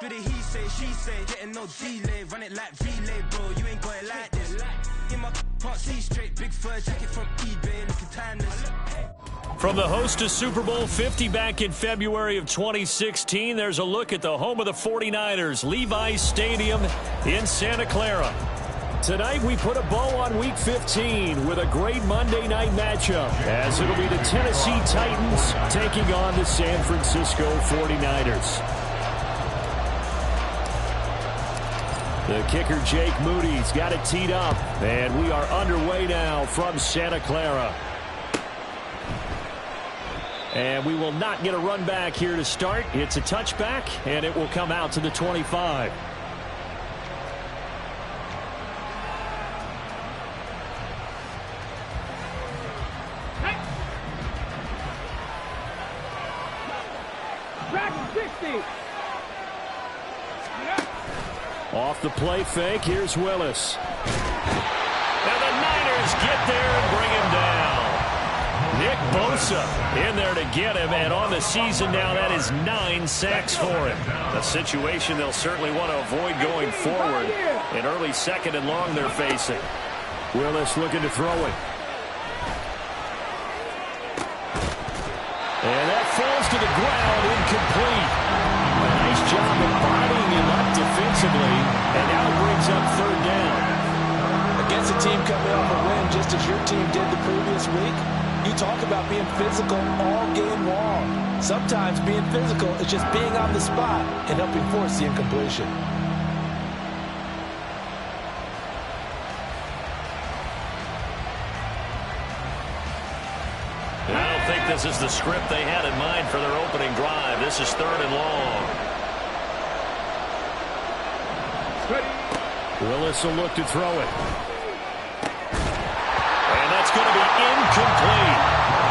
Do the he say, she say, getting no delay, run it like relay, bro, you ain't got it like this. In my can't see straight, big fur jacket from eBay, looking timeless. From the host to Super Bowl 50 back in February of 2016, there's a look at the home of the 49ers, Levi's Stadium in Santa Clara. Tonight we put a bow on Week 15 with a great Monday night matchup, as it'll be the Tennessee Titans taking on the San Francisco 49ers. The kicker, Jake Moody's got it teed up, and we are underway now from Santa Clara. And we will not get a run back here to start. It's a touchback, and it will come out to the 25. Off the play fake, here's Willis. And the Niners get there and bring him down. Nick Bosa in there to get him, and on the season now, that is 9 sacks for him. A situation they'll certainly want to avoid going forward. An early second and long they're facing. Willis looking to throw it. And that falls to the ground, incomplete. A nice job of bodying him up defensively, and now it brings up third down. Against a team coming off a win, just as your team did the previous week, you talk about being physical all game long. Sometimes being physical is just being on the spot and helping force the incompletion. I don't think this is the script they had in mind for their opening drive. This is third and long. Willis will look to throw it. And that's going to be incomplete.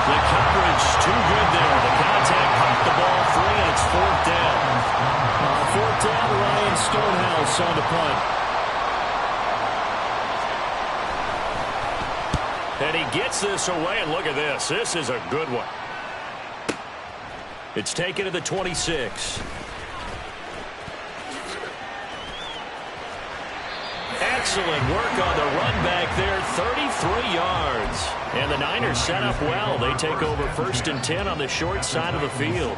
The coverage too good there. The contact popped the ball free, and it's fourth down. Fourth down, Ryan Stonehouse on the punt. And he gets this away, and look at this. This is a good one. It's taken to the 26. Excellent work on the run back there, 33 yards. And the Niners set up well. They take over first and 10 on the short side of the field.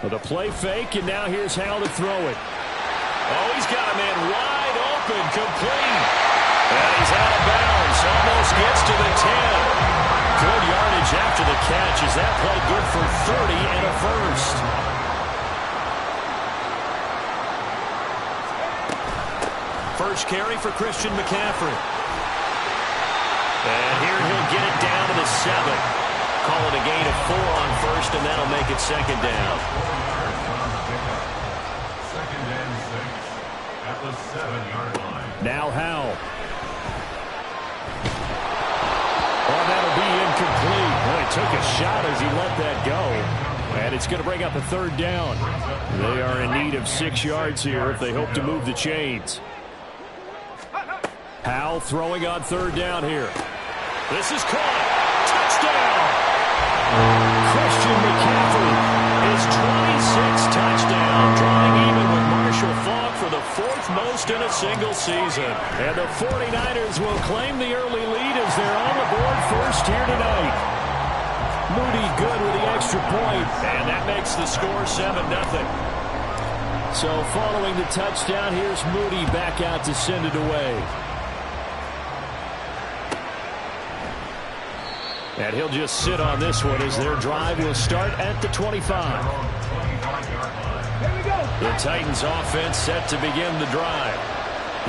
With a play fake, and now here's Howell to throw it. Oh, he's got a man wide open, complete. And he's out of bounds, almost gets to the 10. Good yardage after the catch. Is that play good for 30 and a first? First carry for Christian McCaffrey. And here he'll get it down to the 7. Call it a gain of 4 on first, and that'll make it second down. Second and 6 at the 7-yard line. Now Howell. Oh, that'll be incomplete. Boy, he took a shot as he let that go. And it's going to bring up a third down. They are in need of 6 yards here if they hope to move the chains. Howell throwing on third down here. This is caught. Touchdown! Christian McCaffrey is 26 touchdown, drawing even with Marshall Faulk for the 4th most in a single season. And the 49ers will claim the early lead as they're on the board first here tonight. Moody good with the extra point, and that makes the score 7-0. So following the touchdown, here's Moody back out to send it away. And he'll just sit on this one as their drive will start at the 25. The Titans offense set to begin the drive.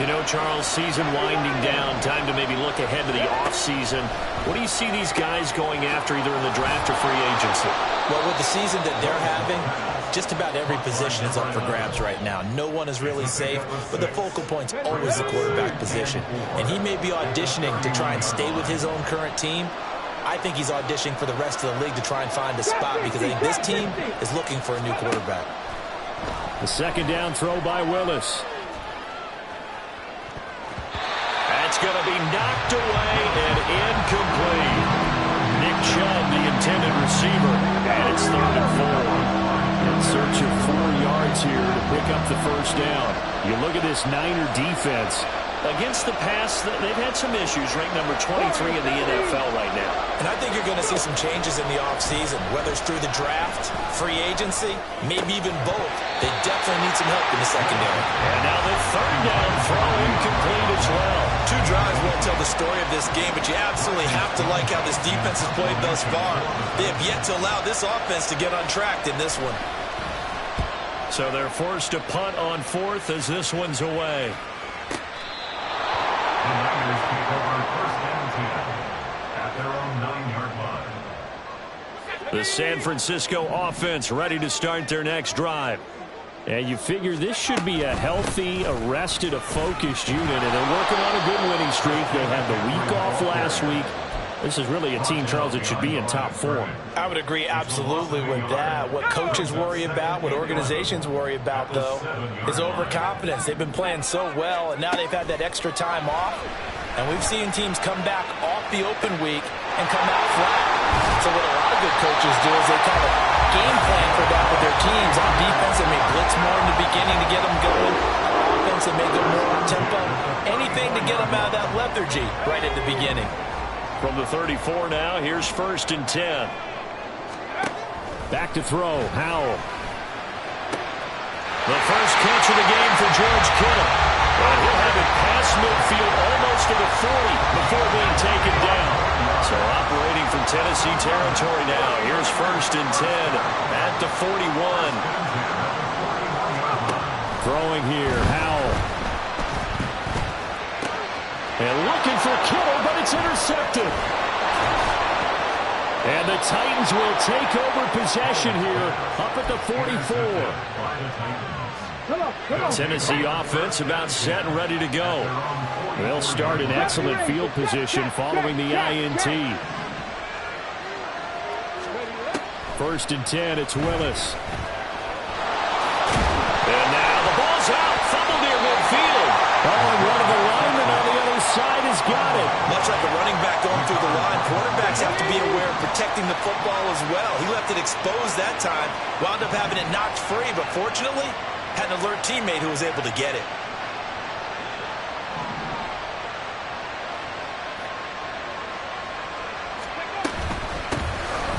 You know, Charles, season winding down, time to maybe look ahead to the offseason. What do you see these guys going after either in the draft or free agency? Well, with the season that they're having, just about every position is up for grabs right now. No one is really safe, but the focal point's always the quarterback position. And he may be auditioning to try and stay with his own current team. I think he's auditioning for the rest of the league to try and find a spot because I think this team is looking for a new quarterback. The second down throw by Willis. That's It's going to be knocked away and incomplete. Nick Chubb, the intended receiver, and it's 3rd and 4. In search of 4 yards here to pick up the first down. You look at this Niner defense. Against the pass, they've had some issues, ranked number 23 in the NFL right now. And I think you're going to see some changes in the offseason, whether it's through the draft, free agency, maybe even both. They definitely need some help in the secondary. And now the 3rd down throw incomplete as well. 2 drives won't tell the story of this game, but you absolutely have to like how this defense has played thus far. They have yet to allow this offense to get untracked in this one. So they're forced to punt on 4th as this one's away. The Niners take over 1st and 10 at their own 9-yard line. The San Francisco offense ready to start their next drive. And you figure this should be a healthy, arrested, a focused unit. And they're working on a good winning streak. They had the week off last week. This is really a team, Charles, that should be in top form. I would agree absolutely with that. What coaches worry about, what organizations worry about, though, is overconfidence. They've been playing so well, and now they've had that extra time off. And we've seen teams come back off the open week and come out flat. So what a lot of good coaches do is they kind of game plan for that with their teams. On defense, they may blitz more in the beginning to get them going. Offense, they may go more on tempo. Anything to get them out of that lethargy right at the beginning. From the 34 now, here's 1st and 10. Back to throw, Howell. The first catch of the game for George Kittle. And he'll have it past midfield almost to the 40 before being taken down. So operating from Tennessee territory now. Here's 1st and 10 at the 41. Throwing here, Howell. And looking for Kittle, but it's intercepted. And the Titans will take over possession here up at the 44. Tennessee offense about set and ready to go. They'll start in excellent field position following the INT. 1st and 10, it's Willis. And now the ball's out, fumbled near midfield. Oh, and one of the linemen on the other side has got it. Much like a running back going through the line, quarterbacks have to be aware of protecting the football as well. He left it exposed that time, wound up having it knocked free, but fortunately, had an alert teammate who was able to get it.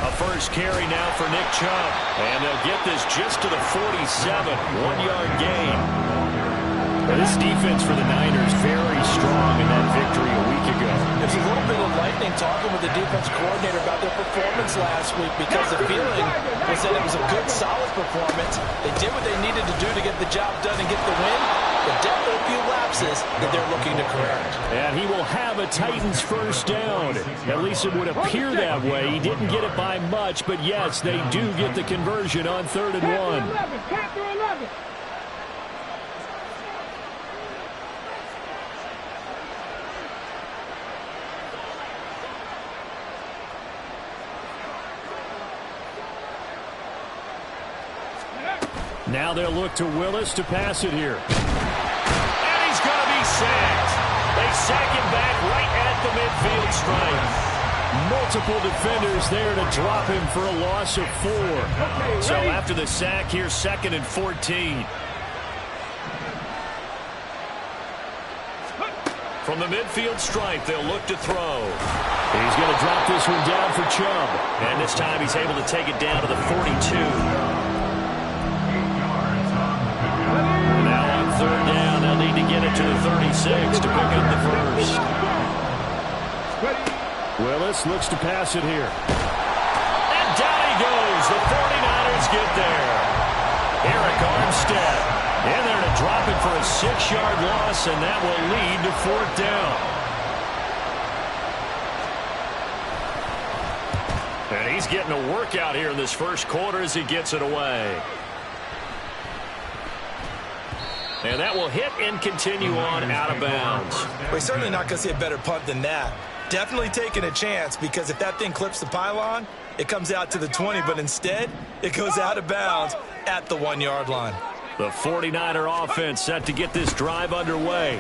A first carry now for Nick Chubb. And they'll get this just to the 47, 1-yard gain. This defense for the Niners very strong in that victory a week ago. There's a little bit of lightning talking with the defense coordinator about their performance last week because the feeling was that it was a good, solid performance. They did what they needed to do to get the job done and get the win. But definitely a few lapses that they're looking to correct. And he will have a Titans first down. At least it would appear that way. He didn't get it by much, but yes, they do get the conversion on 3rd and 1. Now they'll look to Willis to pass it here. And he's going to be sacked. They sack him back right at the midfield stripe. Multiple defenders there to drop him for a loss of 4. So after the sack, here's 2nd and 14. From the midfield stripe, they'll look to throw. He's going to drop this one down for Chubb. And this time he's able to take it down to the 42. Third down, they'll need to get it to the 36 to pick up the first. Willis looks to pass it here. And down he goes. The 49ers get there. Eric Armstead in there to drop it for a 6-yard loss, and that will lead to 4th down. And he's getting a workout here in this first quarter as he gets it away. And that will hit and continue on out of bounds. We're certainly not going to see a better punt than that. Definitely taking a chance, because if that thing clips the pylon, it comes out to the 20, but instead, it goes out of bounds at the 1-yard line. The 49er offense set to get this drive underway.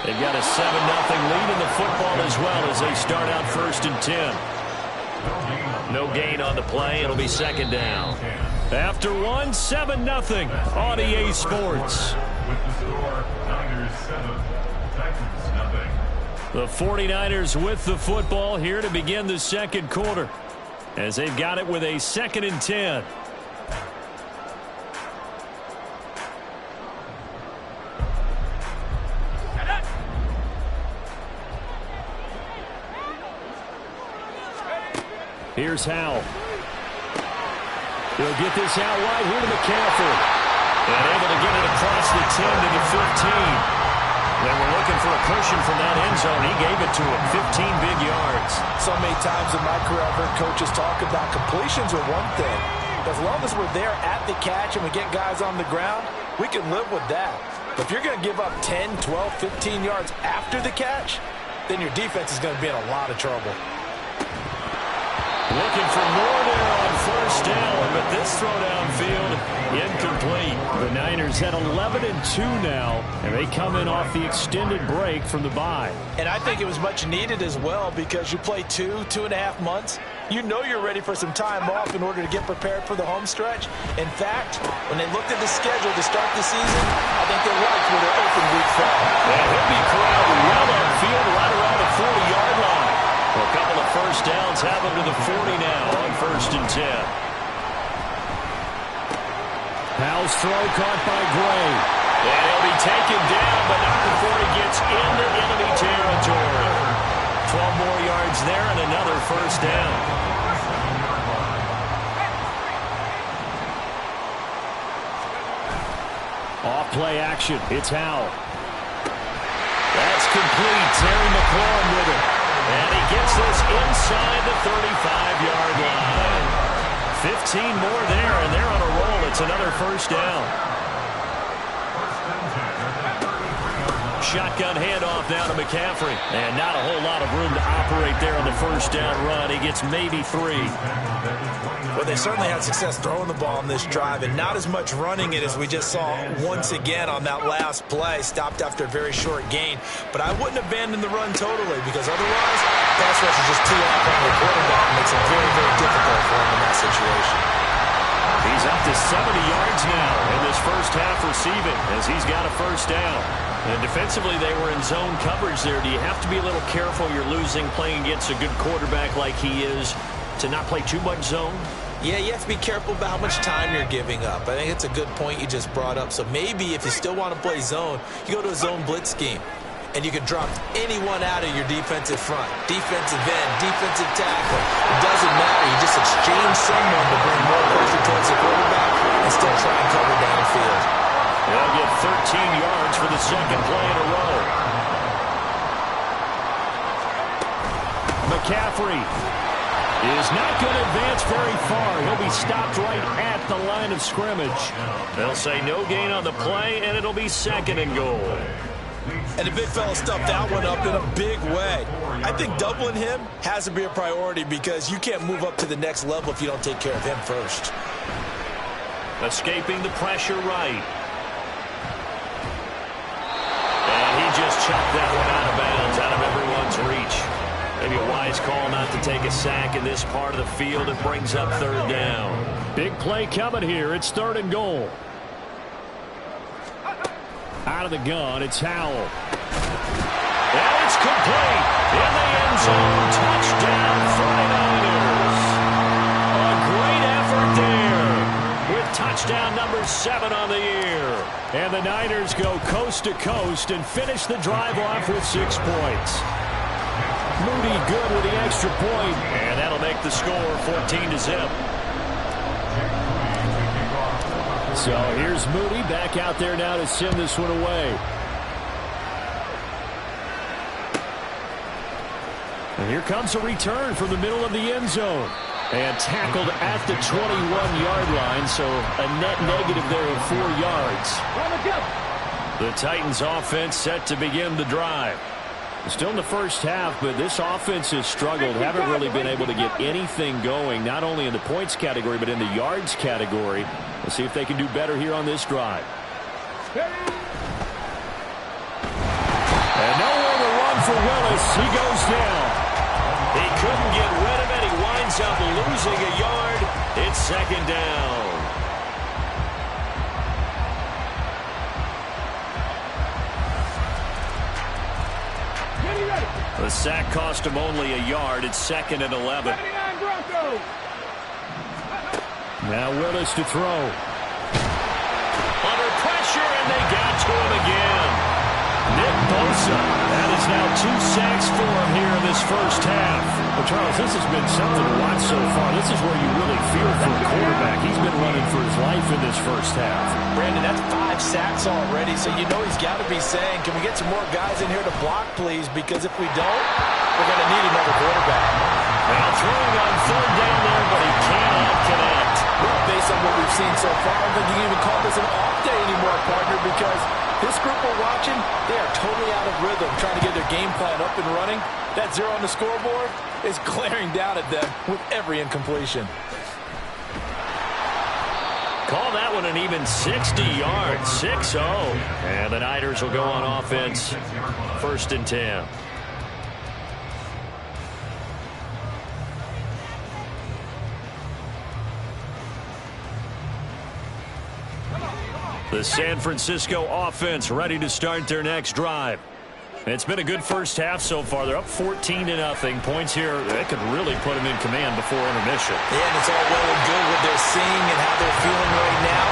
They've got a 7-0 lead in the football as well as they start out 1st and 10. No gain on the play. It'll be 2nd down. After 1, 7-0 on EA Sports. With the score, Niners 7, Titans nothing. The 49ers with the football here to begin the 2nd quarter, as they've got it with a 2nd and 10. Here's Howell. He'll get this out wide here to McCaffrey. And able to get it across the 10 to the 15. They were looking for a cushion from that end zone. He gave it to him. 15 big yards. So many times in my career, I've heard coaches talk about completions are one thing. As long as we're there at the catch and we get guys on the ground, we can live with that. But if you're going to give up 10, 12, 15 yards after the catch, then your defense is going to be in a lot of trouble. Looking for more there on 1st down, but this throw downfield incomplete. The Niners at 11-2 now, and they come in off the extended break from the bye. And I think it was much needed as well because you play 2.5 months. You know you're ready for some time off in order to get prepared for the home stretch. In fact, when they looked at the schedule to start the season, I think they liked where their open week fell. And he'll be corralled well on field right around the 40-yard line. A couple of 1st downs have him to the 40 now on 1st and 10. Howell's throw caught by Gray. And he'll be taken down, but not before he gets into enemy territory. 12 more yards there and another 1st down. Off play action. It's Howell. That's complete. Terry McLaurin with it. And he gets this inside the 35-yard line. 15 more there, and they're on a roll. It's another 1st down. Shotgun handoff down to McCaffrey. And not a whole lot of room to operate there on the 1st down run. He gets maybe 3. Well, they certainly had success throwing the ball on this drive and not as much running it as we just saw once again on that last play. Stopped after a very short gain. But I wouldn't abandon the run totally because otherwise, pass rush is just too off on the quarterback and makes it very, very difficult for him in that situation. He's up to 70 yards now in this 1st half receiving as he's got a 1st down. And defensively, they were in zone coverage there. Do you have to be a little careful? You're losing playing against a good quarterback like he is to not play too much zone? Yeah, you have to be careful about how much time you're giving up. I think it's a good point you just brought up. So maybe if you still want to play zone, you go to a zone blitz scheme. And you can drop anyone out of your defensive front. Defensive end, defensive tackle. It doesn't matter. You just exchange someone to bring more pressure towards the quarterback and still try and cover downfield. They'll get 13 yards for the 2nd play in a row. McCaffrey is not going to advance very far. He'll be stopped right at the line of scrimmage. They'll say no gain on the play, and it'll be 2nd and goal. And the big fella stuffed that one up in a big way. I think doubling him has to be a priority because you can't move up to the next level if you don't take care of him first. Escaping the pressure right. And he just chucked that one out of bounds, out of everyone's reach. Maybe a wise call not to take a sack in this part of the field. It brings up 3rd down. Big play coming here. It's 3rd and goal. Out of the gun, it's Howell. And it's complete. In the end zone, touchdown 49ers. A great effort there with touchdown number 7 on the year. And the Niners go coast to coast and finish the drive off with 6 points. Moody good with the extra point, and that'll make the score 14-0. So here's Moody back out there now to send this one away. And here comes a return from the middle of the end zone. And tackled at the 21-yard line, so a net negative there of 4 yards. The Titans offense set to begin the drive. Still in the 1st half, but this offense has struggled. Haven't really been able to get anything going, not only in the points category, but in the yards category. Let's see if they can do better here on this drive. And nowhere to run for Willis. He goes down. He couldn't get rid of it. He winds up losing a yard. It's second down. The sack cost him only a yard. It's second and 11. Now Willis to throw. Under pressure, and they got to him again. Nick Bosa. That is now 2 sacks for him here in this first half. Well, Charles, this has been something to watch so far. This is where you really feel for a quarterback. He's been running for his life in this first half. Brandon, that's 5 sacks already, so you know he's got to be saying, can we get some more guys in here to block, please? Because if we don't, we're going to need another quarterback. Now throwing on third down there, but he cannot connect. Well, based on what we've seen so far, I don't think you can even call this an off day anymore, partner, because this group we're watching, they are totally out of rhythm, trying to get their game plan up and running. That 0 on the scoreboard is glaring down at them with every incompletion. Call that one an even 60 yards, 6-0. And the Niners will go on offense, 1st and 10. The San Francisco offense ready to start their next drive. It's been a good first half so far. They're up 14-0. Points here, that could really put them in command before intermission. Yeah, and it's all well and good what they're seeing and how they're feeling right now.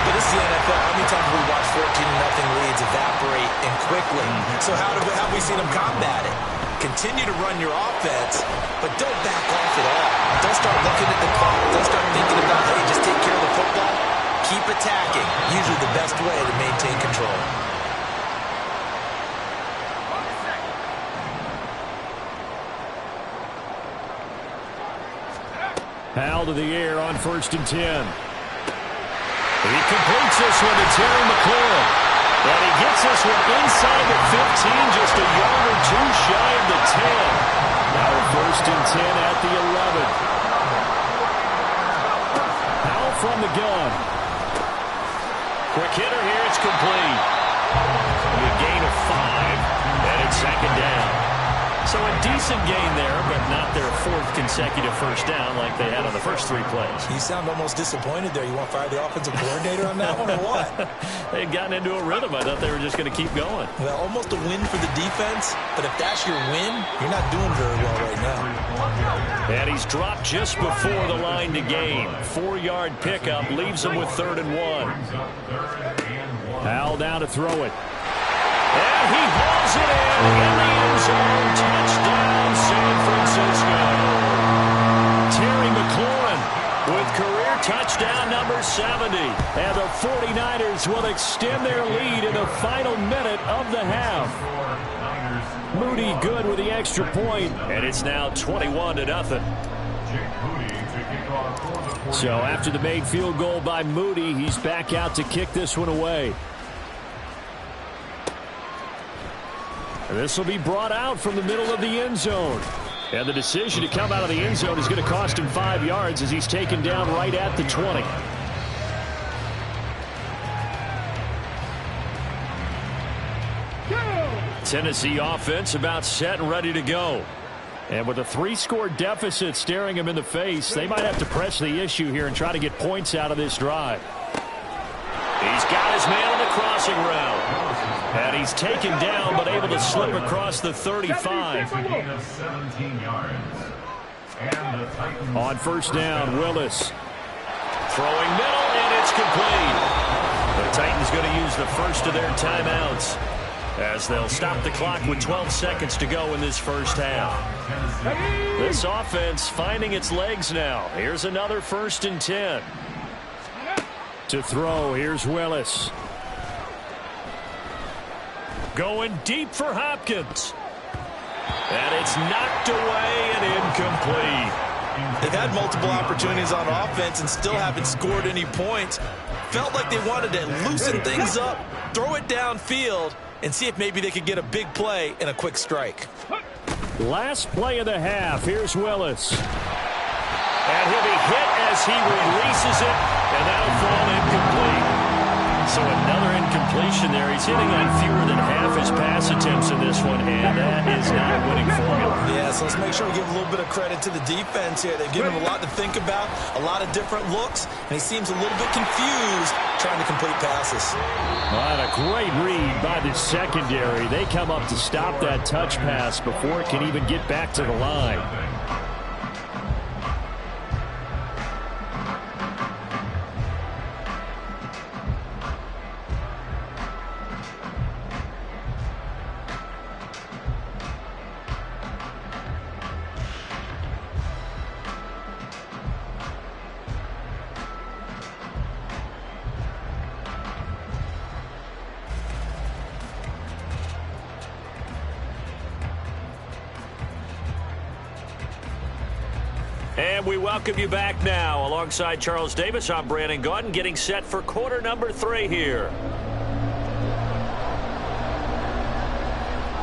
But this is the NFL. How many times have we watched 14-0 leads evaporate and quickly? So how have we seen them combat it? Continue to run your offense, but don't back off at all. Don't start looking at the clock. Don't start thinking about, hey, just take care of the football. Keep attacking. Usually the best way to maintain control. Howell to the air on 1st and 10. He completes this one to Terry McLaurin. And he gets this one inside the 15, just a yard or 2 shy of the 10. Now 1st and 10 at the 11. Howell from the gun. Quick hitter here, it's complete. A gain of 5, and it's second down. So a decent gain there, but not their 4th consecutive first down like they had on the first 3 plays. You sound almost disappointed there. You want to fire the offensive coordinator on that one or what? They'd gotten into a rhythm. I thought they were just going to keep going. Well, almost a win for the defense, but if that's your win, you're not doing very well right now. And he's dropped just before the line to gain. 4-yard pickup leaves him with 3rd and 1. Howell down to throw it. And he hauls it in the end zone. Touchdown, San Francisco. Terry McLaurin with career touchdown number 70. And the 49ers will extend their lead in the final minute of the half. Moody good with the extra point, and it's now 21-0. So after the made field goal by Moody, he's back out to kick this one away. This will be brought out from the middle of the end zone. And the decision to come out of the end zone is going to cost him 5 yards as he's taken down right at the 20. Tennessee offense about set and ready to go. And with a 3-score deficit staring him in the face, they might have to press the issue here and try to get points out of this drive. He's got his man on the crossing route. And he's taken down, but able to slip across the 35. On 1st down, Willis. Throwing middle, and it's complete. The Titans going to use the first of their timeouts as they'll stop the clock with 12 seconds to go in this first half. This offense finding its legs now. Here's another 1st and 10. To throw, here's Willis. Going deep for Hopkins. And it's knocked away and incomplete. They've had multiple opportunities on offense and still haven't scored any points. Felt like they wanted to loosen things up, throw it downfield, and see if maybe they could get a big play and a quick strike. Last play of the half. Here's Willis. And he'll be hit as he releases it, and that'll fall incomplete. So another incompletion there. He's hitting on fewer than half his pass attempts in this one, and that is not a winning formula. Yeah, so let's make sure we give a little bit of credit to the defense here. They've given him a lot to think about, a lot of different looks, and he seems a little bit confused trying to complete passes. Well, a great read by the secondary. They come up to stop that touch pass before it can even get back to the line. And we welcome you back now. Alongside Charles Davis, I'm Brandon Gaudin, getting set for quarter number 3 here.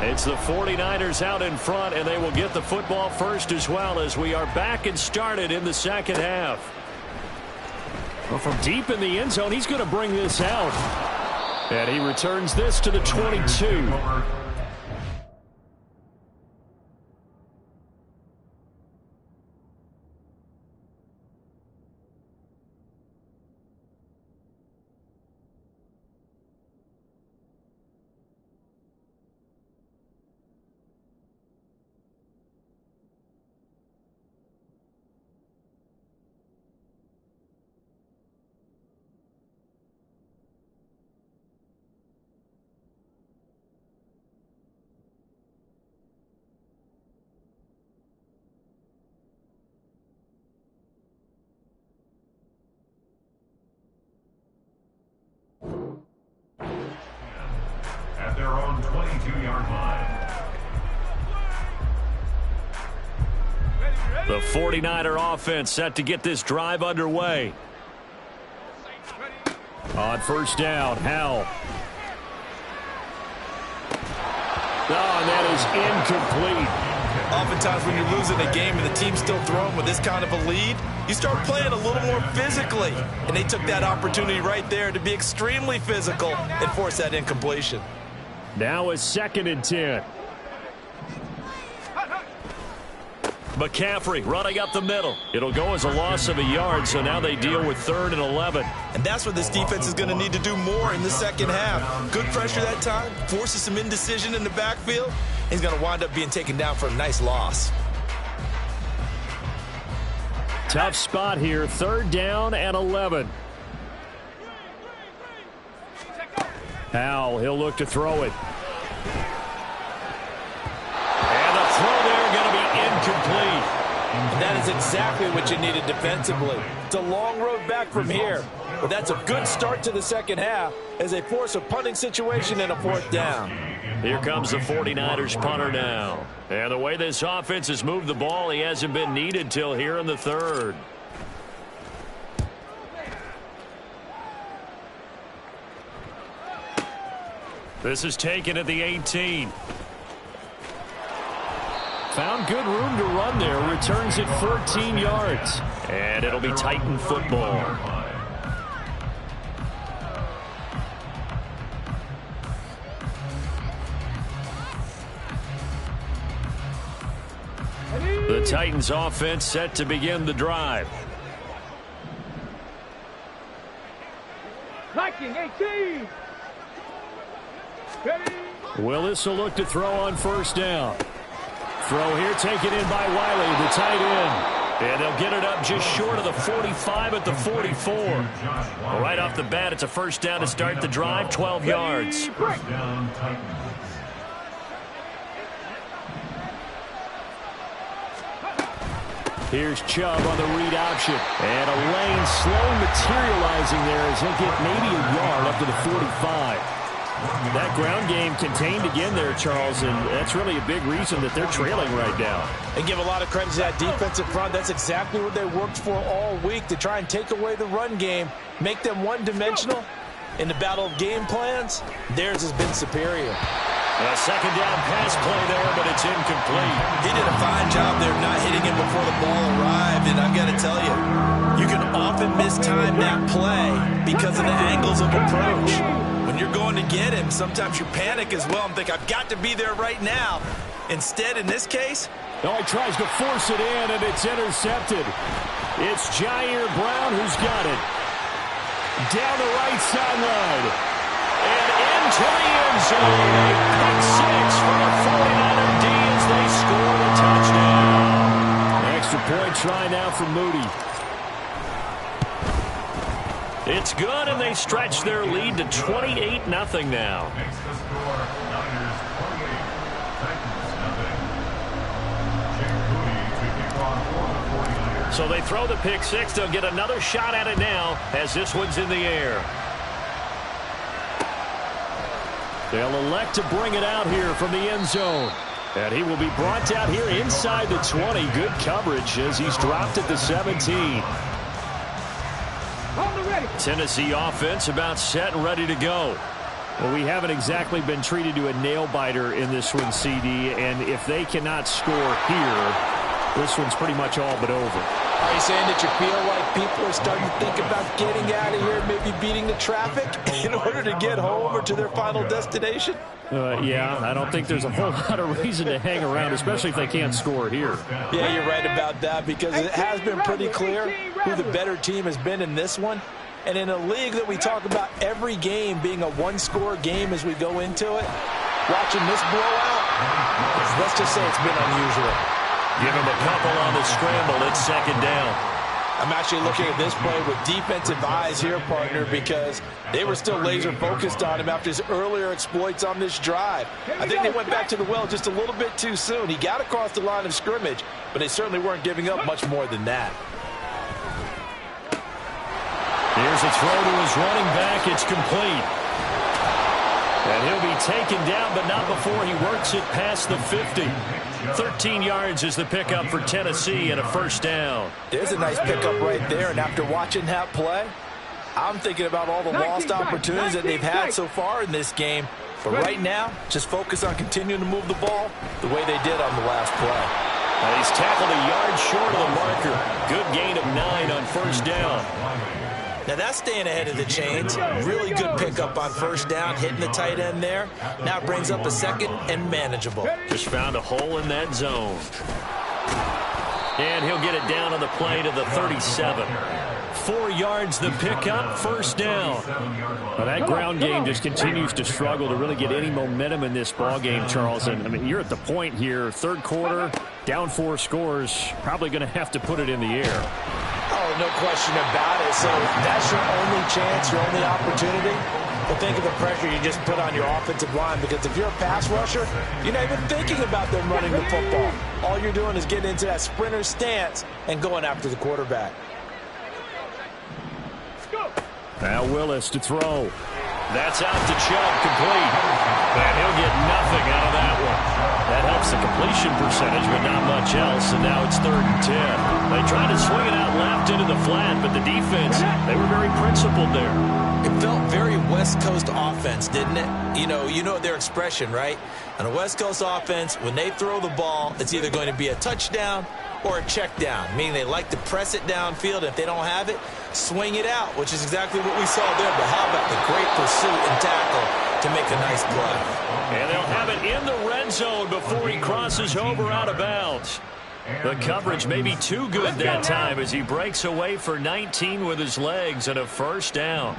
It's the 49ers out in front, and they will get the football first as well as we are back and started in the second half. Well, from deep in the end zone, he's going to bring this out. And he returns this to the 22. At their own 22-yard line. The 49er offense set to get this drive underway. On first down, Howell. Oh, and that is incomplete. Oftentimes when you're losing a game and the team's still throwing with this kind of a lead, you start playing a little more physically. And they took that opportunity right there to be extremely physical and force that incompletion. Now is 2nd and 10. McCaffrey running up the middle. It'll go as a loss of a yard, so now they deal with 3rd and 11. And that's what this defense is going to need to do more in the second half. Good pressure that time, forces some indecision in the backfield. He's going to wind up being taken down for a nice loss. Tough spot here, 3rd down and 11. Howell, he'll look to throw it. And the throw there going to be incomplete. That is exactly what you needed defensively. It's a long road back from here, but that's a good start to the second half as they force a punting situation and a 4th down. Here comes the 49ers punter now. And the way this offense has moved the ball, he hasn't been needed till here in the 3rd. This is taken at the 18. Found good room to run there. Returns it 14 yards. And it'll be Titan football. The Titans offense set to begin the drive. Viking 18. Willis will look to throw on first down. Throw here taken in by Wiley, the tight end. And they'll get it up just short of the 45 at the 44. Well, right off the bat, it's a first down to start the drive, 12 yards. First down, Titans. Here's Chubb on the read option. And a lane slow materializing there as he'll get maybe a yard up to the 45. That ground game contained again there, Charles, and that's really a big reason that they're trailing right now. And give a lot of credit to that defensive front. That's exactly what they worked for all week, to try and take away the run game, make them one-dimensional. In the battle of game plans, theirs has been superior. A second down pass play there, but it's incomplete. He did a fine job there not hitting him before the ball arrived, and I've got to tell you, you can often mistime that play because of the angles of approach. When you're going to get him, sometimes you panic as well and think, I've got to be there right now. Instead, in this case, no, he tries to force it in, and it's intercepted. It's Jair Brown who's got it. Down the right sideline. And into the end zone. A pick six for the 49er D as they score the touchdown. Extra point try now for Moody. It's good, and they stretch their lead to 28-0 now. Makes the score Niners 28, Titans nothing. Jake Moody to kick off for the 49ers. So they throw the pick six. They'll get another shot at it now as this one's in the air. They'll elect to bring it out here from the end zone. And he will be brought out here inside the 20. Good coverage as he's dropped at the 17. Tennessee offense about set and ready to go. Well, we haven't exactly been treated to a nail-biter in this one, CD. And if they cannot score here, this one's pretty much all but over. are you saying that you feel like people are starting to think about getting out of here, maybe beating the traffic in order to get home or to their final destination? Yeah, I don't think there's a whole lot of reason to hang around, especially if they can't score here. Yeah, you're right about that, because it has been pretty clear who the better team has been in this one. And in a league that we talk about every game being a one-score game as we go into it, watching this blowout, let's just say it's been unusual. Give him a couple on the scramble. It's second down. I'm actually looking at this play with defensive eyes here, partner, because they were still laser focused on him after his earlier exploits on this drive. I think they went back to the well just a little bit too soon. He got across the line of scrimmage, but they certainly weren't giving up much more than that. Here's a throw to his running back. It's complete. And he'll be taken down, but not before he works it past the 50. 13 yards is the pickup for Tennessee and a first down. There's a nice pickup right there, and after watching that play, I'm thinking about all the lost opportunities that they've had so far in this game. But right now, just focus on continuing to move the ball the way they did on the last play. And he's tackled a yard short of the marker. Good gain of 9 on first down. Now that's staying ahead of the chains. Really good pickup on first down, hitting the tight end there. Now it brings up a second and manageable. Just found a hole in that zone. And he'll get it down on the play to the 37. 4 yards the pickup, first down. Well, that ground game just continues to struggle to really get any momentum in this ball game, Charles. And I mean, you're at the point here, third quarter, down 4 scores, probably going to have to put it in the air. Oh, no question about it. So that's your only chance, your only opportunity. But think of the pressure you just put on your offensive line, because if you're a pass rusher, you're not even thinking about them running the football. All you're doing is getting into that sprinter stance and going after the quarterback. Now Willis to throw. That's out to Chubb, complete. And he'll get nothing out of that one. That helps the completion percentage, but not much else. And now it's 3rd and 10. They tried to swing it out left into the flat, but the defense, they were very principled there. It felt very West Coast offense, didn't it? You know their expression, right? On a West Coast offense, when they throw the ball, it's either going to be a touchdown or a check down, meaning they like to press it downfield. If they don't have it, swing it out, which is exactly what we saw there. But how about the great pursuit and tackle to make a nice play? And they'll have it in the red zone before he crosses over out of bounds. The coverage may be too good that time as he breaks away for 19 with his legs and a first down.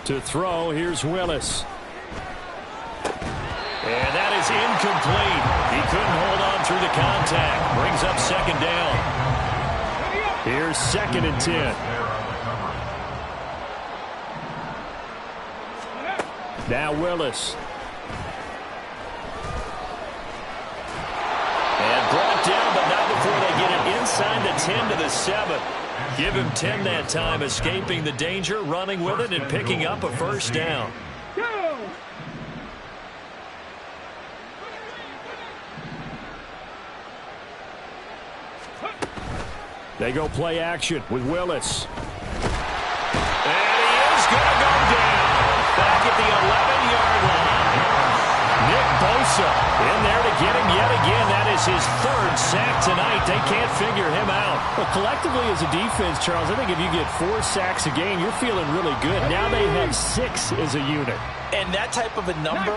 To throw, here's Willis. And that is incomplete. He couldn't hold on through the contact. Brings up second down. Here's 2nd and 10. Now Willis. And brought down, but not before they get it inside the 10 to the 7. Give him 10 that time, escaping the danger, running with it, and picking up a first down. They go play action with Willis. And he is going to go down. Back at the 11-yard line. Nick Bosa in there to get him yet again. That is his third sack tonight. They can't figure him out. Well, collectively as a defense, Charles, I think if you get 4 sacks a game, you're feeling really good. Now they have 6 as a unit. And that type of a number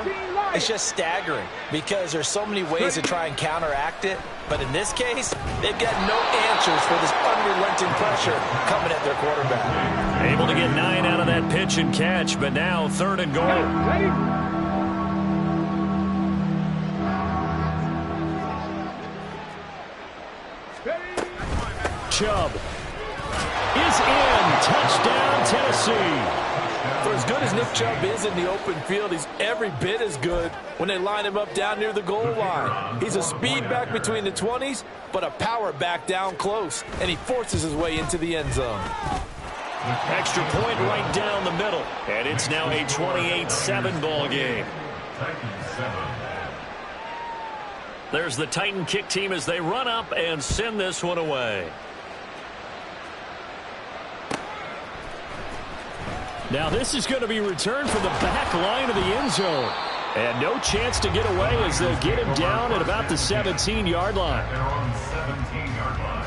is just staggering because there's so many ways to try and counteract it. But in this case, they've got no answers for this unrelenting pressure coming at their quarterback. Able to get 9 out of that pitch and catch, but now 3rd and goal. Chubb is in. Touchdown, Tennessee. For as good as Nick Chubb is in the open field, he's every bit as good when they line him up down near the goal line. He's a speed back between the 20s, but a power back down close, and he forces his way into the end zone. Extra point right down the middle, and it's now a 28-7 ball game. There's the Titan kick team as they run up and send this one away. Now this is going to be returned from the back line of the end zone. And no chance to get away as they'll get him down at about the 17-yard line. They're on the 17-yard line.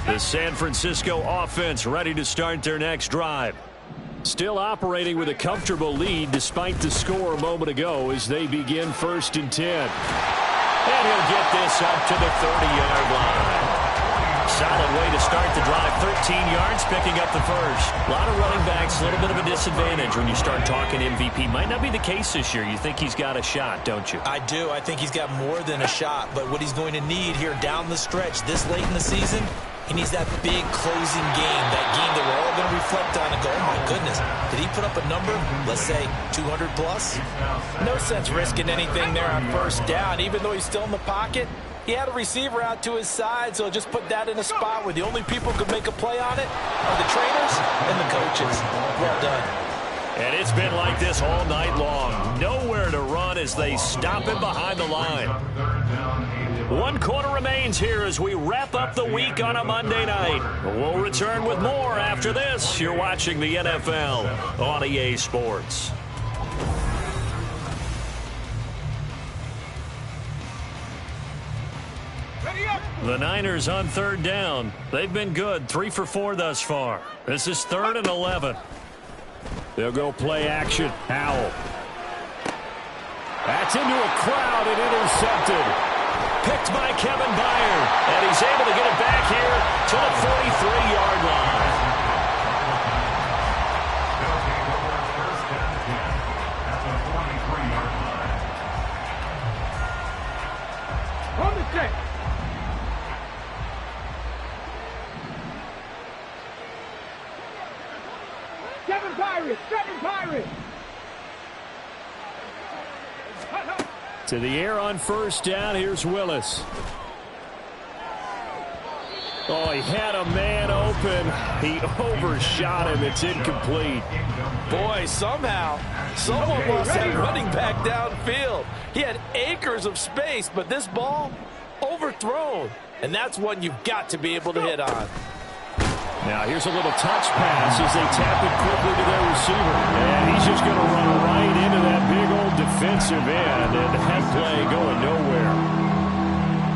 The San Francisco offense ready to start their next drive. Still operating with a comfortable lead despite the score a moment ago as they begin 1st and 10. And he'll get this up to the 30-yard line. Solid way to start the drive. 13 yards, picking up the first. A lot of running backs, a little bit of a disadvantage when you start talking MVP. Might not be the case this year. You think he's got a shot, don't you? I do. I think he's got more than a shot. But what he's going to need here down the stretch this late in the season, he needs that big closing game, that game that we're all going to reflect on and go, oh, my goodness, did he put up a number, let's say, 200 plus? No sense risking anything there on 1st down, even though he's still in the pocket. He had a receiver out to his side, so just put that in a spot where the only people who could make a play on it are the trainers and the coaches. Well done. And it's been like this all night long. Nowhere to run as they stop him behind the line. 1 quarter remains here as we wrap up the week on a Monday night. We'll return with more after this. You're watching the NFL on EA Sports. The Niners on 3rd down. They've been good, 3 for 4 thus far. This is 3rd and 11. They'll go play action. Howell. That's into a crowd and intercepted. Picked by Kevin Byard. And he's able to get it back here to the 43-yard line. They'll take over 1st and 10 at the 43-yard line. On the check. Kevin Byard. To the air on 1st down. Here's Willis. Oh, he had a man open. He overshot him. It's incomplete. Boy, somehow, someone lost that running back downfield. He had acres of space, but this ball, overthrown. And that's one you've got to be able to hit on. Now here's a little touch pass as they tap it quickly to their receiver. And he's just going to run right into that big old defensive end. And that play going nowhere.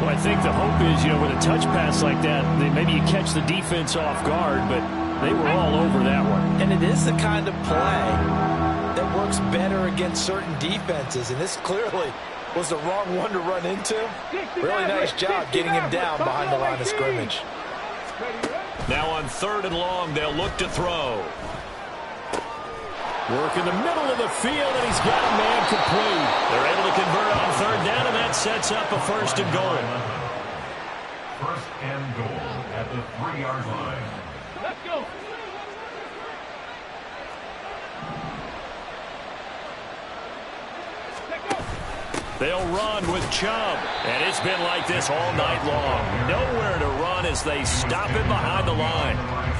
Well, I think the hope is, with a touch pass like that, maybe you catch the defense off guard, but they were all over that one. And it is the kind of play that works better against certain defenses. And this clearly was the wrong one to run into. Really nice job getting him down behind the line of scrimmage. Now on 3rd and long, they'll look to throw. Work in the middle of the field, and he's got a man complete. They're able to convert on 3rd down, and that sets up a 1st and goal. 1st and goal at the 3-yard line. Let's go. They'll run with Chubb. And it's been like this all night long. Nowhere to run as they stop him behind the line.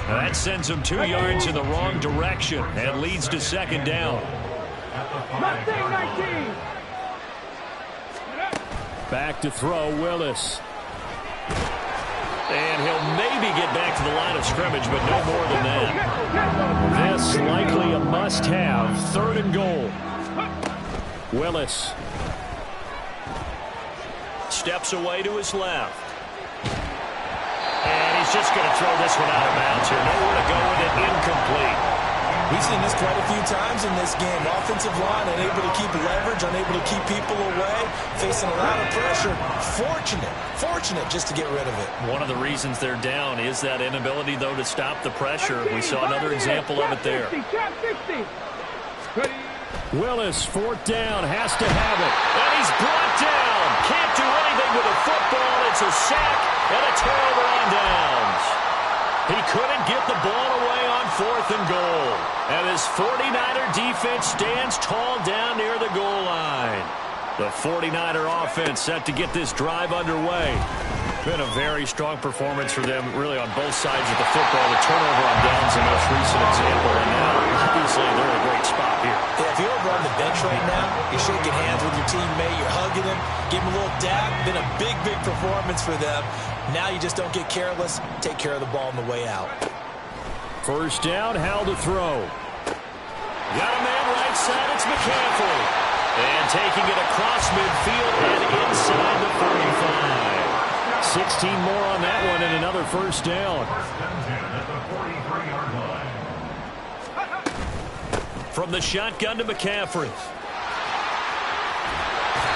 Now that sends him 2 yards in the wrong direction and leads to 2nd down. Mustang 19. Back to throw, Willis. And he'll maybe get back to the line of scrimmage, but no more than that. This likely a must-have. 3rd and goal. Willis. Steps away to his left. And he's just going to throw this one out of bounds here. Nowhere to go with it. Incomplete. We've seen this quite a few times in this game. Offensive line unable to keep leverage, unable to keep people away, facing a lot of pressure. Fortunate just to get rid of it. One of the reasons they're down is that inability, though, to stop the pressure. We saw another example of it there. Willis, fourth down, has to have it. And he's brought down. Can't do anything with a football. It's a sack and a turnover on downs. He couldn't get the ball away on 4th and goal. And his 49er defense stands tall down near the goal line. The 49er offense set to get this drive underway. Been a very strong performance for them, really, on both sides of the football. The turnover on downs, the most recent example, and now, obviously, they're in a great spot here. Yeah, if you're over on the bench right now, you're shaking hands with your teammate, you're hugging him, give him a little dab. Been a big performance for them. Now you just don't get careless. Take care of the ball on the way out. First down, Howell to throw. Got a man right side, it's McCaffrey. And taking it across midfield and inside the 45. 16 more on that one and another first down. From the shotgun to McCaffrey.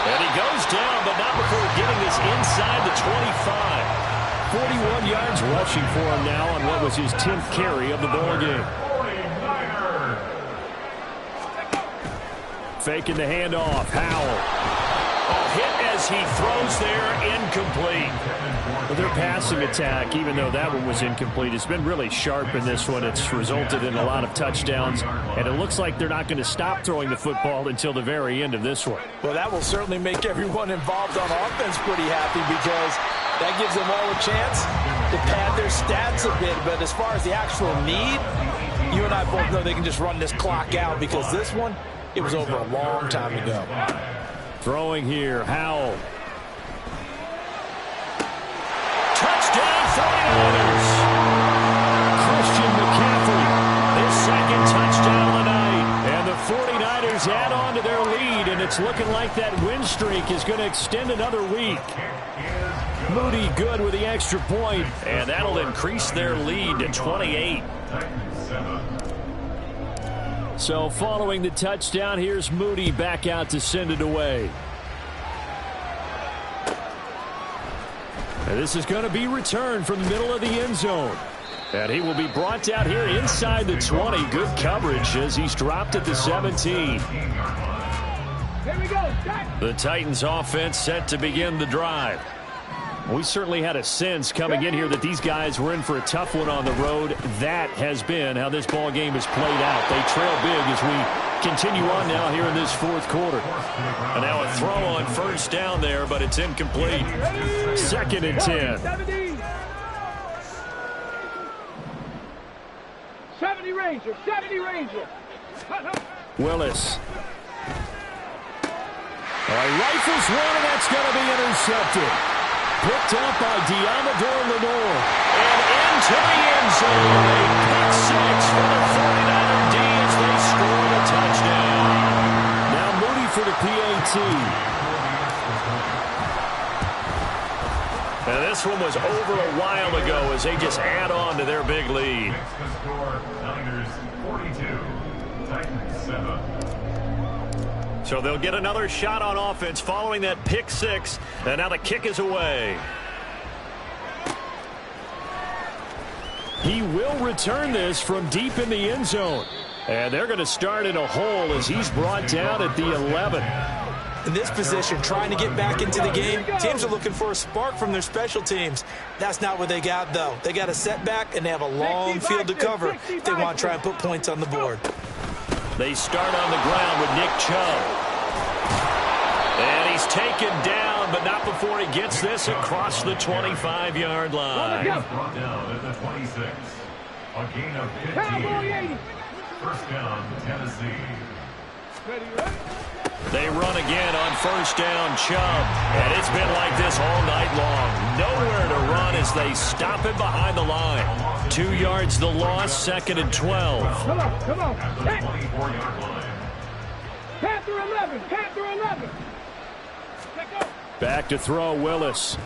And he goes down, but not before getting this inside the 25. 41 yards rushing for him now on what was his 10th carry of the ball game. Faking the handoff. Howell. Hit as he throws there, incomplete. Well, their passing attack, even though that one was incomplete, has been really sharp in this one. It's resulted in a lot of touchdowns, and it looks like they're not going to stop throwing the football until the very end of this one. Well, that will certainly make everyone involved on offense pretty happy because that gives them all a chance to pad their stats a bit. But as far as the actual need, you and I both know they can just run this clock out because this one, it was over a long time ago. Throwing here, Howell. Touchdown 49ers. Christian McCaffrey. His second touchdown of the night. And the 49ers add on to their lead, and it's looking like that win streak is going to extend another week. Moody good with the extra point. And that'll increase their lead to 28. So following the touchdown, here's Moody back out to send it away. And this is going to be returned from the middle of the end zone. And he will be brought down here inside the 20. Good coverage as he's dropped at the 17. Here we go. The Titans offense set to begin the drive. We certainly had a sense coming in here that these guys were in for a tough one on the road. That has been how this ball game has played out. They trail big as we continue on now here in this fourth quarter. And now a throw on first down there, but it's incomplete. 2nd and 10. 70 Ranger, 70 Ranger. Willis. Rifles one, and that's going to be intercepted. Picked up by Diamador Lenore. And into the end zone. A pick six for the 49er D as they score the touchdown. Now Moody for the PAT. And this one was over a while ago as they just add on to their big lead. Niners 42, Titans 7. So they'll get another shot on offense following that pick six. And now the kick is away. He will return this from deep in the end zone. And they're going to start in a hole as he's brought down at the 11. In this position, trying to get back into the game, teams are looking for a spark from their special teams. That's not what they got, though. They got a setback, and they have a long field to cover if they want to try and put points on the board. They start on the ground with Nick Chubb. And he's taken down, but not before he gets this across the 25-yard line. Brought down at the 26. A gain of 15. First down, Tennessee. They run again on first down, Chubb. And it's been like this all night long. Nowhere to run as they stop him behind the line. 2 yards the loss, 2nd and 12. Come on. At the 24-yard line. Panther 11. Panther 11. Check out. Back to throw, Willis.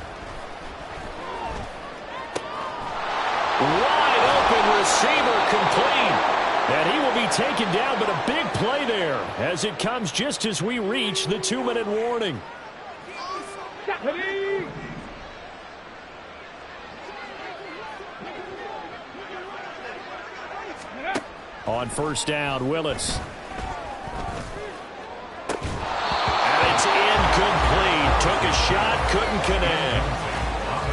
Wide open receiver, complete. And he will be taken down, but a big play there as it comes just as we reach the 2-minute warning. Ready. On first down, Willis. And it's incomplete. Took a shot, couldn't connect.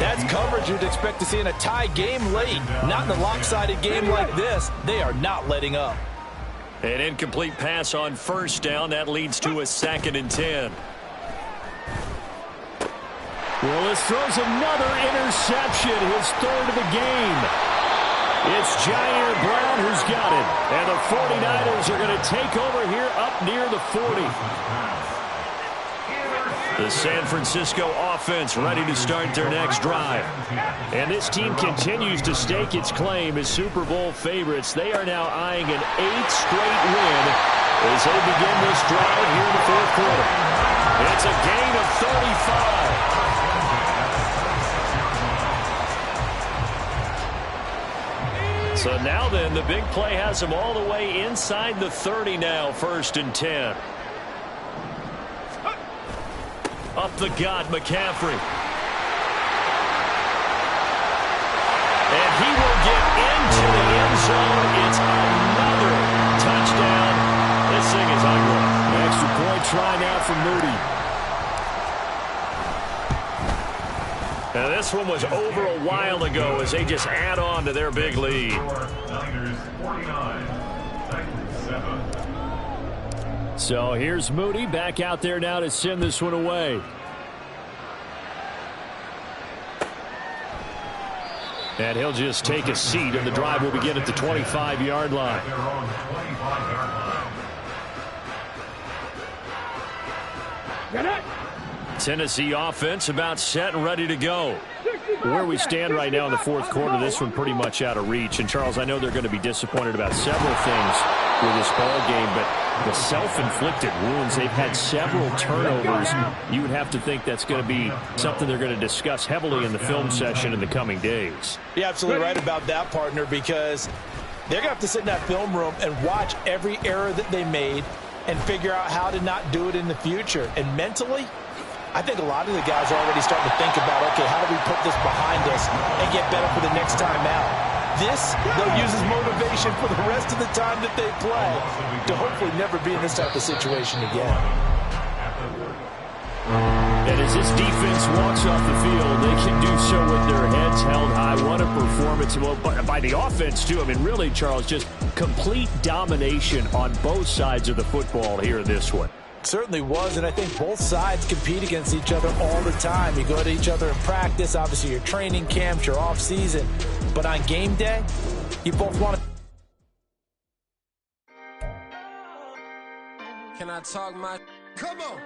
That's coverage you'd expect to see in a tie game late. Not in a lopsided game like this. They are not letting up. An incomplete pass on first down. That leads to a 2nd and 10. Willis throws another interception, his 3rd of the game. It's Jair Brown who's got it. And the 49ers are going to take over here up near the 40. The San Francisco offense ready to start their next drive. And this team continues to stake its claim as Super Bowl favorites. They are now eyeing an 8th straight win as they begin this drive here in the 4th quarter. It's a gain of 35. So now then, the big play has them all the way inside the 30 now, 1st and 10. Up the gut, McCaffrey. And he will get into the end zone. It's another touchdown. This thing is ugly. Extra point try now from Moody. Now this one was over a while ago as they just add on to their big lead. Niners 49, Titans 7. So here's Moody back out there now to send this one away. And he'll just take a seat, and the drive will begin at the 25-yard line. They're on the 25-yard line. Get it. Tennessee offense about set and ready to go. Where we stand right now in the 4th quarter, this one pretty much out of reach. And, Charles, I know they're going to be disappointed about several things with this ball game, but the self-inflicted wounds, they've had several turnovers. You would have to think that's going to be something they're going to discuss heavily in the film session in the coming days. You're absolutely right about that, partner, because they're going to have to sit in that film room and watch every error that they made and figure out how to not do it in the future. And mentally, I think a lot of the guys are already starting to think about, okay, how do we put this behind us and get better for the next time out? This, they'll use as motivation for the rest of the time that they play to hopefully never be in this type of situation again. And as this defense walks off the field, they can do so with their heads held high. What a performance by the offense, too. I mean, really, Charles, just complete domination on both sides of the football here in this one. Certainly was, and I think both sides compete against each other all the time. You go to each other in practice, obviously your training camps, your off season, but on game day, you both want to. Can I talk my... Come on.